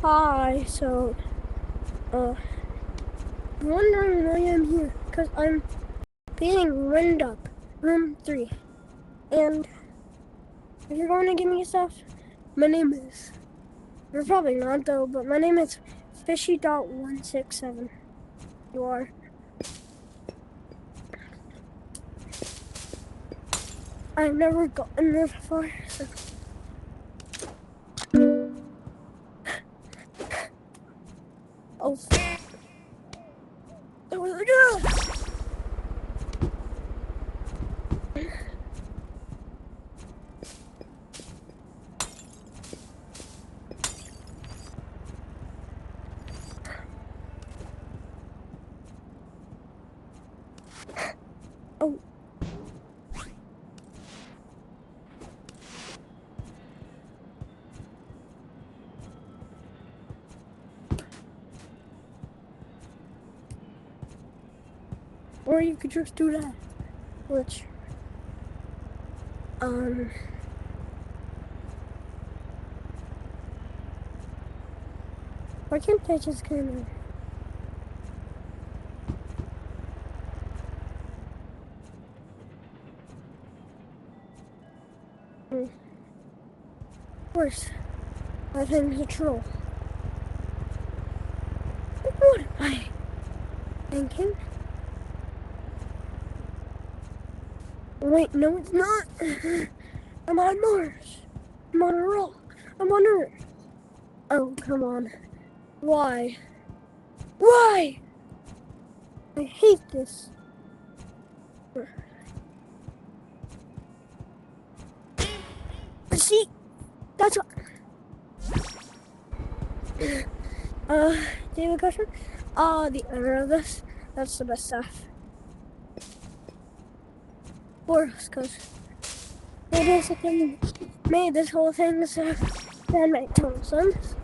Hi, uh, I'm wondering why I'm here, because I'm being roomed up, room 3. And if you're going to give me stuff, my name is, you're probably not though, but my name is Fishy.167. You are. I've never gotten there before, so. Oh, there was a girl! Oh. Or you could just do that, which, why can't I just kind of, worse, I think it's a troll. What am I thinking? Wait, no, it's not. I'm on Mars. I'm on a rock. I'm on Earth. Oh, come on. Why? Why? I hate this. See, that's what. David Cushman? The owner of this. That's the best stuff. For us, because they basically made this whole thing so that made total sense.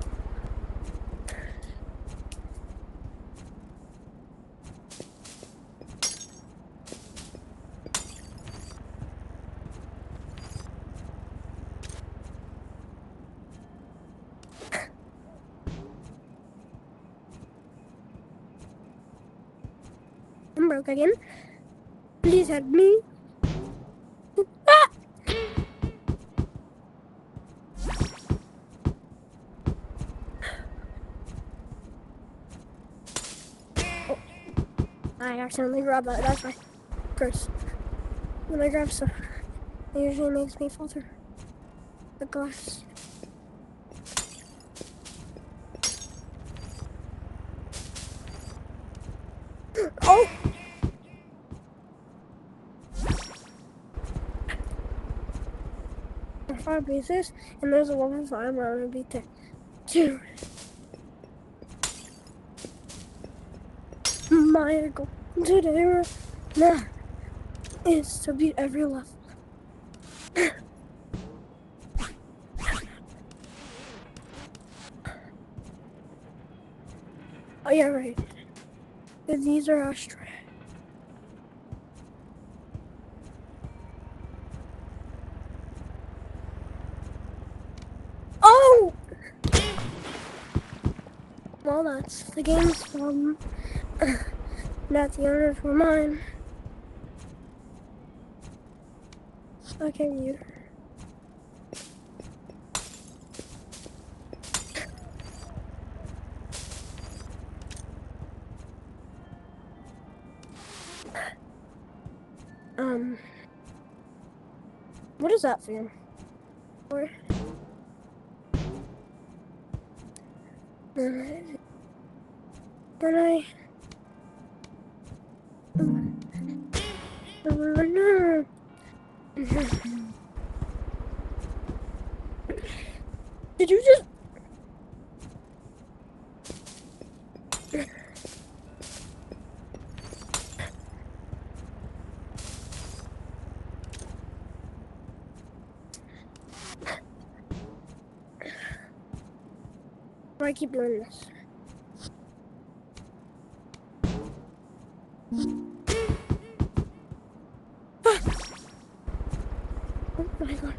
I'm broke again. Please help me. Ah! Oh, I accidentally grabbed that. That's my curse. When I grab stuff, it usually makes me fall through the glass. Oh! There are 5 bases, and there's a level 5 where I'm gonna beat there. 2. My goal today now is to beat every level. Oh yeah, right. These are Astra. Oh! Well, that's the game's problem. Not the owners were mine. Okay, you. What is that for? Or when I did you just why I keep doing this? Oh my god.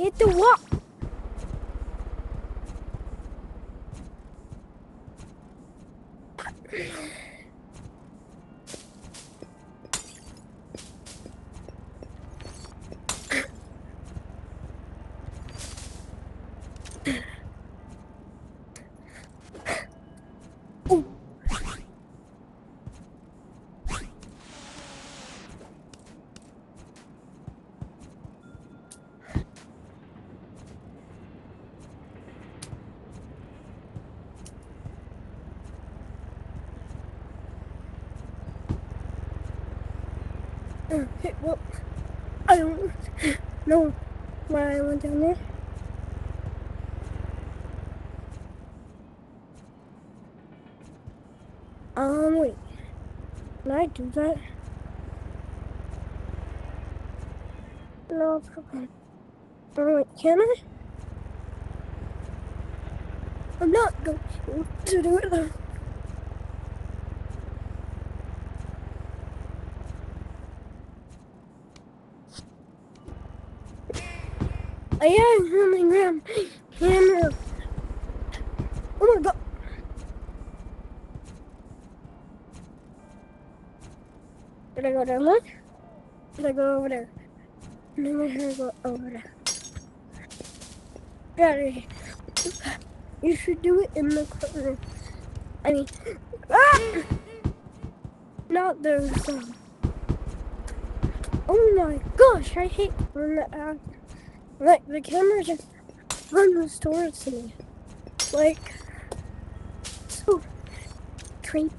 hit the wall. Oh. Okay, well, I don't know why I went down there. Wait. Can I do that? No problem. Wait, can I? I'm not going to do it though. I am filming around camera. Oh my god. Did I go down there? Did I go over there? No, I should go over there. Daddy, you should do it in the corner. I mean, not those. Oh my gosh, I hate when like the camera just runs towards me. Like, so creepy.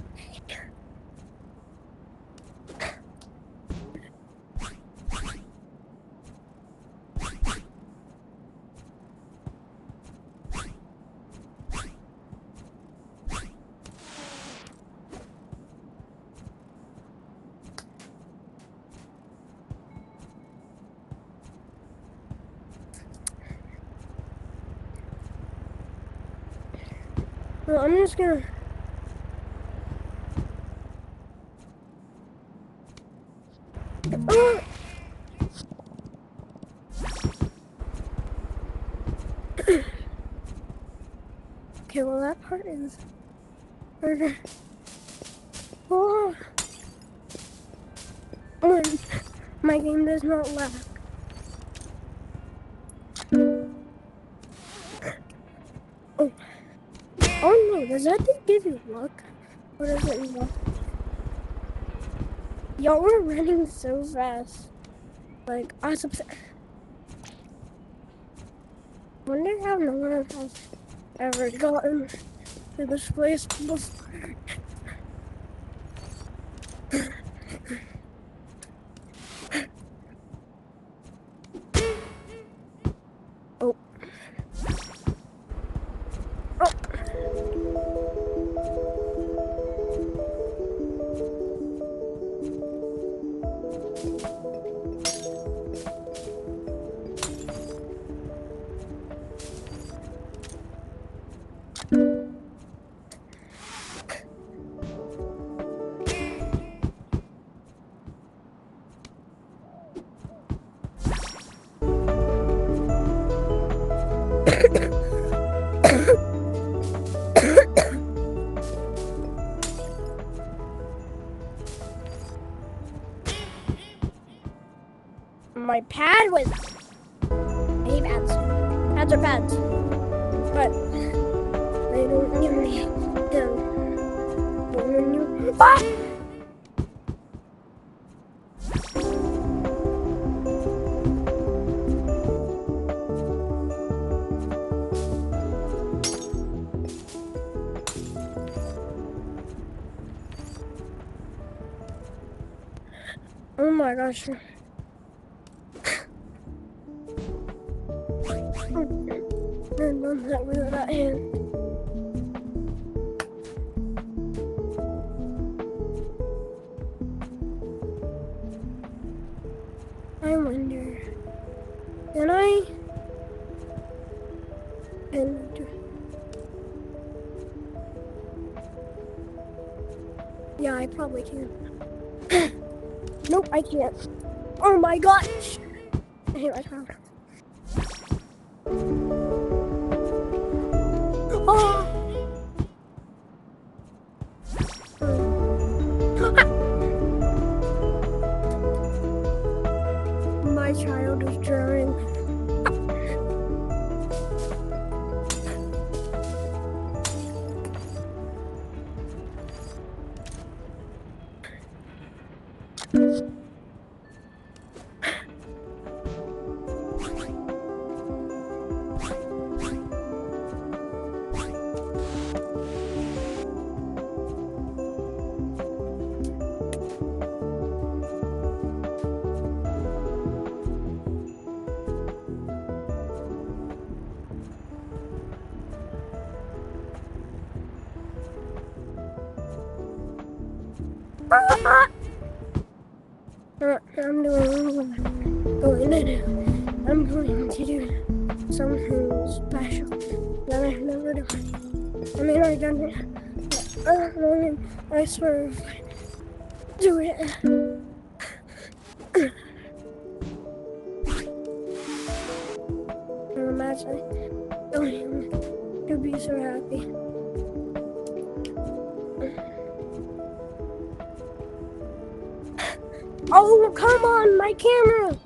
Well, I'm just gonna. Okay, well that part is harder. Oh, when my game does not lag. Oh, oh no! Does that thing give you luck, or does it not? Y'all were running so fast. Like I was upset. Wonder how no one has ever gotten to this place before. Oh. My pad was. I hate pads. Pads are pads. But they don't give me them. Ah! Oh my gosh. I've done that with that hand. I wonder, can I? Yeah, I probably can. Nope, I can't. Oh my gosh! I hate my child. Oh. My child is drowning. I'm going to do something special that I've never done. I mean, I've done it. I swear, do it. And imagine, he'll be so happy. Oh, come on, my camera!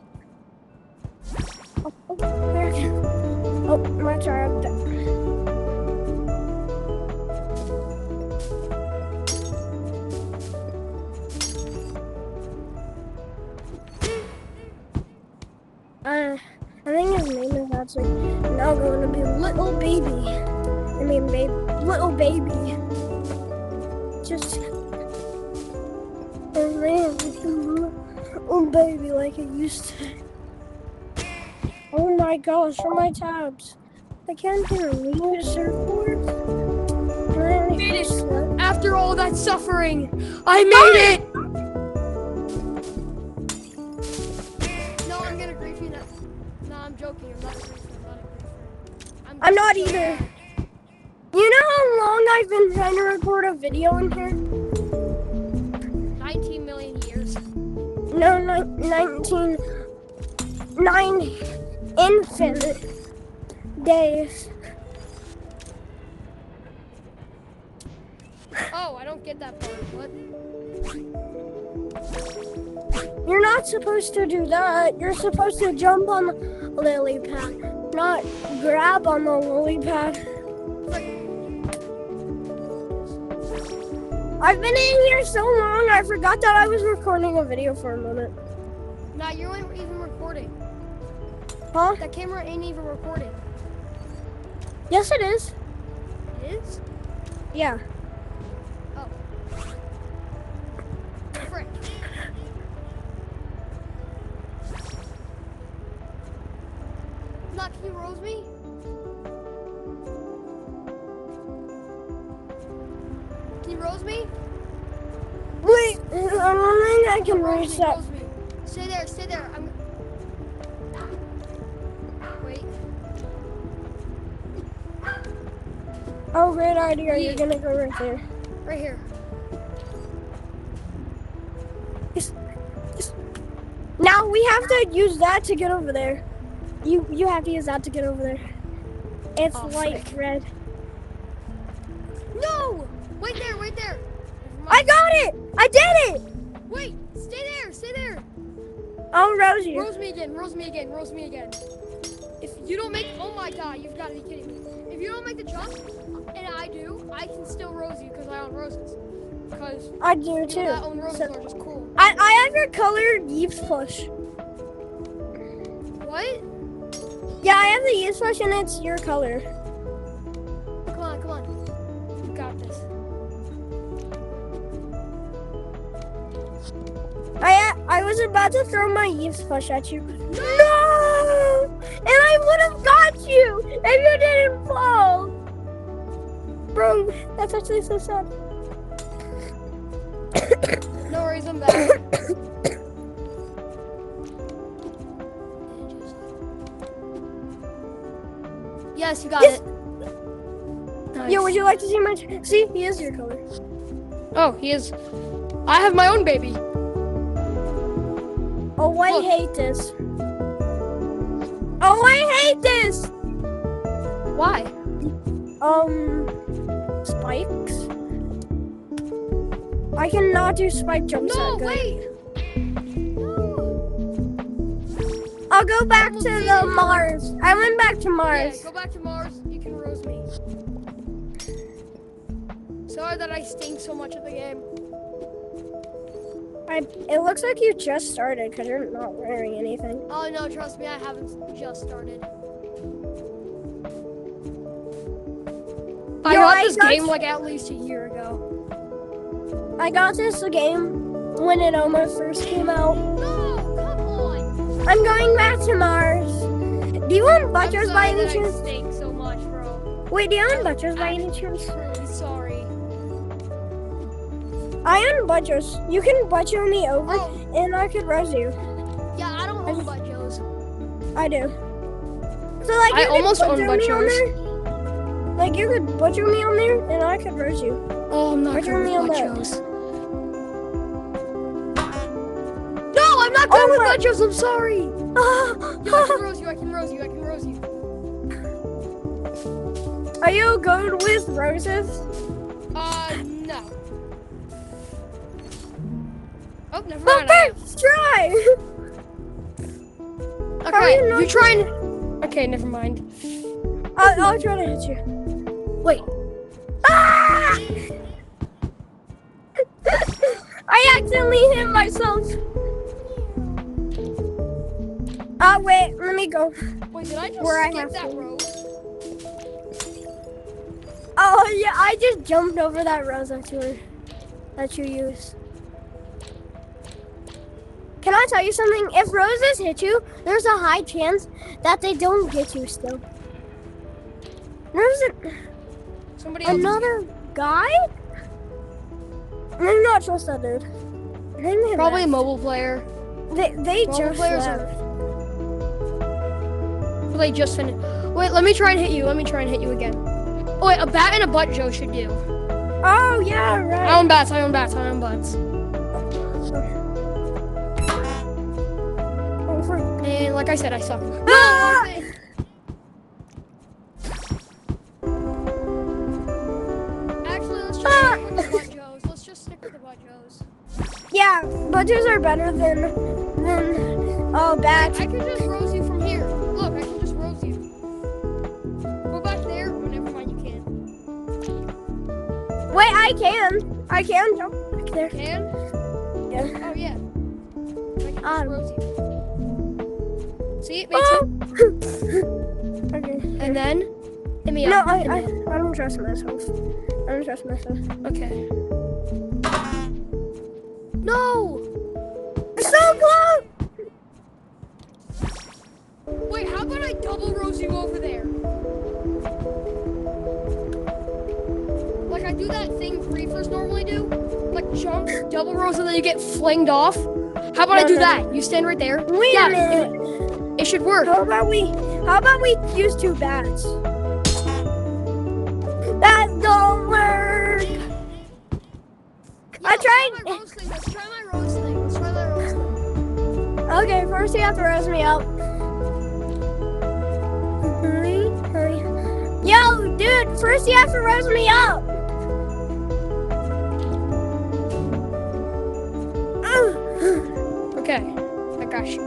Oh, there it is. Oh, my child. I think his name is actually now going to be Little Baby. I mean, Little Baby. Just his name is Little Baby like it used to. Oh my gosh, for my tabs. I can't even read a surfboard. Made it. After all that suffering, I made it! No, I'm gonna grief you now. No, I'm joking. I'm not a griefer. I'm not either. You know how long I've been trying to record a video in here? 19 million years. No, 19... 9 infinite days. Oh, I don't get that part. What? You're not supposed to do that. You're supposed to jump on the lily pad, not grab on the lily pad. I've been in here so long, I forgot that I was recording a video for a moment. Nah, you ain't even recording. Huh? That camera ain't even recording. Yes, it is. It is? Yeah. Oh. Frick. Nah, can you rose me? Can you rose me? Wait, I don't think I can reset. Rose me. Stay there, stay there. Wait. Oh, great idea. You're gonna go right there. Right here. Yes. Now we have to use that to get over there. You have to use that to get over there. It's light red. No! Wait there, wait there. I got it! I did it! Wait, stay there, stay there. Oh, Rosie. Rose me again, rose me again, rose me again. If you don't make, oh my God, you've got to be kidding me. If you don't make the jump, and I do, I can still rose you because I own roses. Because I do too. That own roses are just cool. I have your colored Yeeps plush. What? Yeah, I have the Yeeps plush and it's your color. Come on, come on. You got this. I was about to throw my Yeeps plush at you. No! And I would have got you if you didn't fall. Bro, that's actually so sad. No worries, I'm back. Yes, you got it. Nice. Yo, would you like to see my... See, he is your color. Oh, he is. I have my own baby. Oh, I hate this. Oh, I hate this. Why? Spikes. I cannot do spike jumps. No, that good. wait. I'll go back to the Mars. I went back to Yeah, Mars. go back to Mars. You can rose me. Sorry that I stink so much at the game. It looks like you just started because you're not wearing anything. Oh no, trust me, I haven't just started. I got this game like at least a year ago. I got this game when it almost first came out. No, come on. I'm going back to Mars. Do you want I'm butchers by sorry any that I chance? stink so much, bro. Wait, do you want butchers by any chance? I'm really sorry. I own butchers. You can butcher me over, Oh, and I could res you. yeah, I don't own butt Joes. I do. So like, I you could almost own butcher me on butchers. there. Like you could butcher me on there, and I could res you. Oh, I'm not Butcher good me with on butt that. Joes. No, I'm not good with butt Joes. I'm sorry. Yo, I can rose you. I can rose you. I can rose you. Are you good with roses? No. Oh, never But mind. I am. first try. How are Okay, you not you try and. Okay, never mind. I'll try to hit you. Wait. Ah! I accidentally hit myself. Wait, let me go. Wait, did I just Where I skip have that to. road? Oh yeah, I just jumped over that rose that you used. Can I tell you something? If roses hit you, there's a high chance that they don't get you still. There's Somebody else. another guy? I'm not trust that dude. I think they Probably a left. mobile player. They Mobile just players left. They just finished. Wait, let me try and hit you. Let me try and hit you again. Oh, wait, a bat and a butt Joe should do. Oh yeah, right. I own bats. I own bats. I own butts. Oh, for And like I said, I suck. Ah! Actually, let's just Ah! stick with the butt Joes. Let's just stick with the butt Joes. Yeah, butchers are better than bats. I can just rose you from here. Look, I can just rose you. Go back there. Oh, never mind. You can't. Wait, I can jump back there. Can? Yeah. Oh yeah. I can just rose you. See, it makes Oh. it. Okay. And then hit me No, up. I don't trust myself. I don't trust myself. Okay. No. So close. Wait, how about I double rose you over there? Like I do that thing griefers normally do? Like jump, double rose, and then you get flinged off? How about I do that? You stand right there. Wait Yeah, a minute. It should work. How about we use two bats? That don't work. I tried. Let's try my rose thing. Let's try my rose thing. Let's try my rose thing. Okay, first you have to rose me up. Hurry. Yo, dude, first you have to rose me up. Okay, I got you.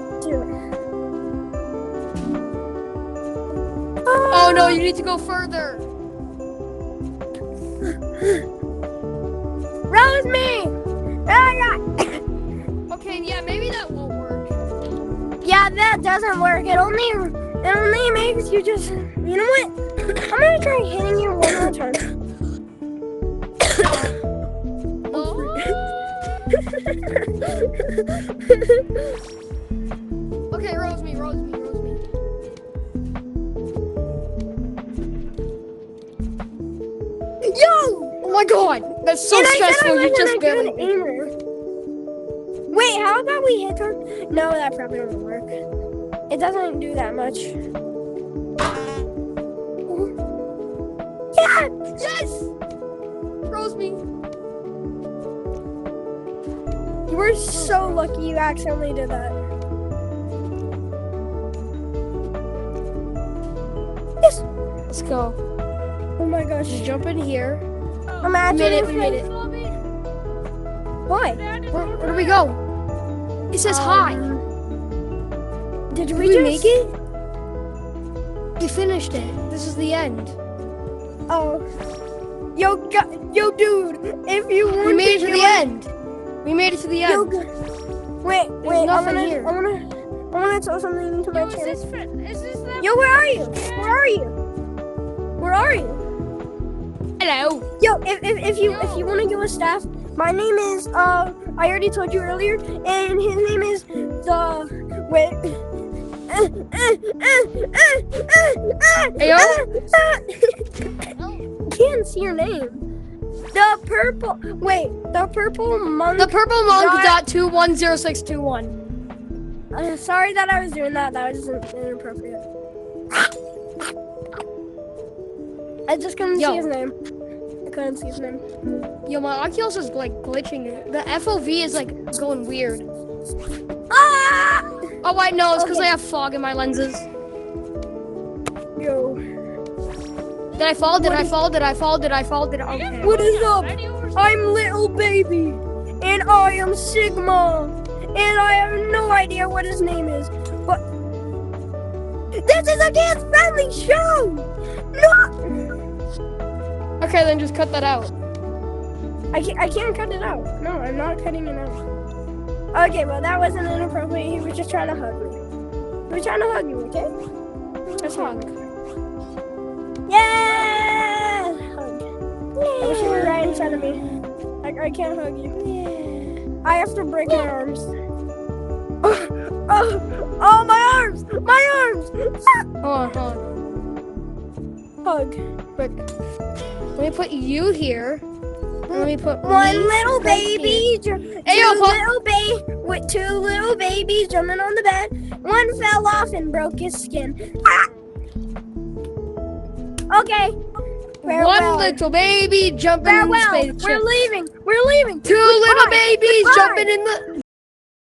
Oh no, you need to go further. Rose me! Okay, yeah, maybe that won't work. Yeah, that doesn't work. It only makes you just. You know what? I'm gonna try hitting you one more time. Okay, rose me. Yo! Oh my god, that's so And I said I stressful. You wasn't just a barely good made it. aimer. Wait, how about we hit them? No, that probably won't work. It doesn't do that much. Yeah! Yes! Rose me. You were so lucky you accidentally did that. Yes! Let's go. Oh my gosh. Just jump in here. Imagine We made it. Why? Where do we go? It says hi. Did Did we we just make it? We finished it. This is the end. Oh. Yo, dude. If you want We made it to do the end. We made it to the Yo, end. wait. nothing here. I wanna tell something to my Yo, is channel. this the Yo, where are you? Where are you? Hello. Yo, if you want to give a staff, my name is I already told you earlier, and his name is the wait. Hey, Can't see your name. The purple monk. The purple monk dot 210621. Sorry that I was doing that. That was inappropriate. I just couldn't Yo. see his name. I couldn't see his name. Yo, my Oculus is like glitching. The FOV is like going weird. Ah! Oh wait, no, it's because Okay. I have fog in my lenses. Yo. Did I fall? Okay. What is up? Where do you I'm Little Baby, and I am Sigma, and I have no idea what his name is. But this is a kids-friendly show. No, Okay, then just cut that out. I can't cut it out. No, I'm not cutting it out. Okay, well that wasn't inappropriate. He was just trying to hug me. He was trying to hug you, okay? Let's hug. Yeah! Hug. I wish you were right in front of me. I can't hug you. I have to break my arms. Oh, my arms! My arms! Hold on. Hug. Quick. Let me put you here. Let me put One me little right baby, here. Hey, yo, with two little babies jumping on the bed. One fell off and broke his skin. Ah! Okay. Farewell. One little baby jumping in Farewell. space. We're leaving. Two little Goodbye. babies Goodbye. jumping in the